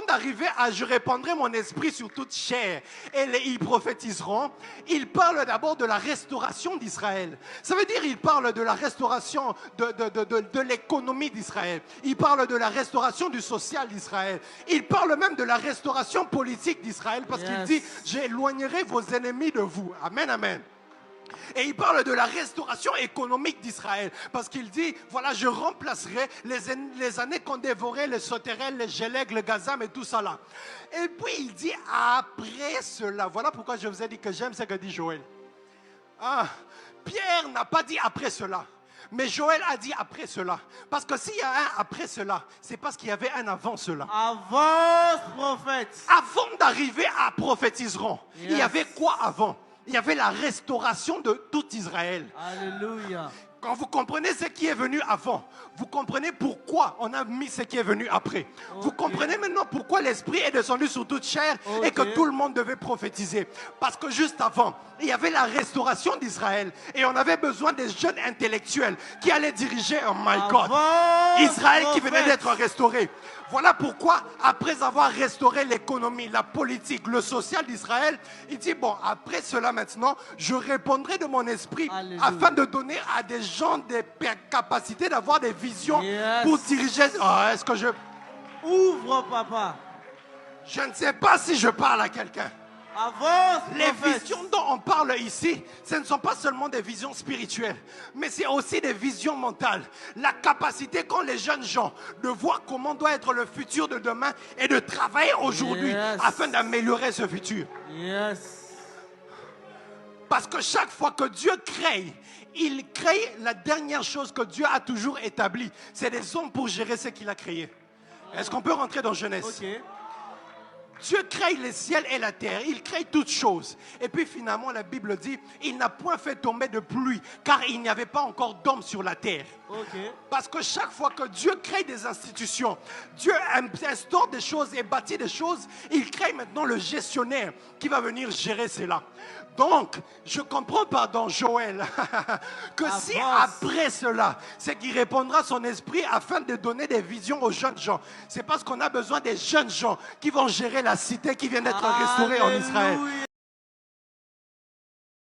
d'arriver à je répandrai mon esprit sur toute chair et ils prophétiseront, il parle d'abord de la restauration d'Israël. Ça veut dire il parle de la restauration de l'économie d'Israël. Il parle de la restauration du social d'Israël. Il parle même de la restauration politique d'Israël parce qu'il dit j'éloignerai vos ennemis de vous. Amen, amen. Et il parle de la restauration économique d'Israël. Parce qu'il dit, voilà, je remplacerai les années qu'on dévorait, les sauterelles, les gélègues, le gazam et tout ça là. Et puis il dit, après cela, voilà pourquoi je vous ai dit que j'aime ce que dit Joël. Ah, Pierre n'a pas dit après cela. Mais Joël a dit après cela. Parce que s'il y a un après cela, c'est parce qu'il y avait un avant cela. Avant ce prophète. Avant d'arriver à prophétiseront, il y avait quoi avant? Il y avait la restauration de tout Israël. Alléluia. Quand vous comprenez ce qui est venu avant, vous comprenez pourquoi on a mis ce qui est venu après. Vous comprenez maintenant pourquoi l'Esprit est descendu sur toute chair et que tout le monde devait prophétiser. Parce que juste avant, il y avait la restauration d'Israël et on avait besoin des jeunes intellectuels qui allaient diriger, oh my God, Israël qui venait d'être restauré. Voilà pourquoi, après avoir restauré l'économie, la politique, le social d'Israël, il dit, bon, après cela maintenant, je répondrai de mon esprit afin de donner à des gens des capacités d'avoir des visions pour diriger. Oh, est-ce que je... Ouvre, papa. Je ne sais pas si je parle à quelqu'un. Avance, les prophète. visions dont on parle ici, ce ne sont pas seulement des visions spirituelles, mais c'est aussi des visions mentales. La capacité qu'ont les jeunes gens de voir comment doit être le futur de demain et de travailler aujourd'hui afin d'améliorer ce futur. Parce que chaque fois que Dieu crée, il crée la dernière chose que Dieu a toujours établie. C'est des hommes pour gérer ce qu'il a créé. Est-ce qu'on peut rentrer dans Genèse? Dieu crée les ciels et la terre, il crée toutes choses. Et puis finalement la Bible dit, il n'a point fait tomber de pluie, car il n'y avait pas encore d'hommes sur la terre. Parce que chaque fois que Dieu crée des institutions, Dieu instaure des choses et bâtit des choses, il crée maintenant le gestionnaire qui va venir gérer cela. Donc, je comprends, pardon, Joël, que si après cela, c'est qu'il répondra son esprit afin de donner des visions aux jeunes gens, c'est parce qu'on a besoin des jeunes gens qui vont gérer la cité qui vient d'être restaurée en Israël.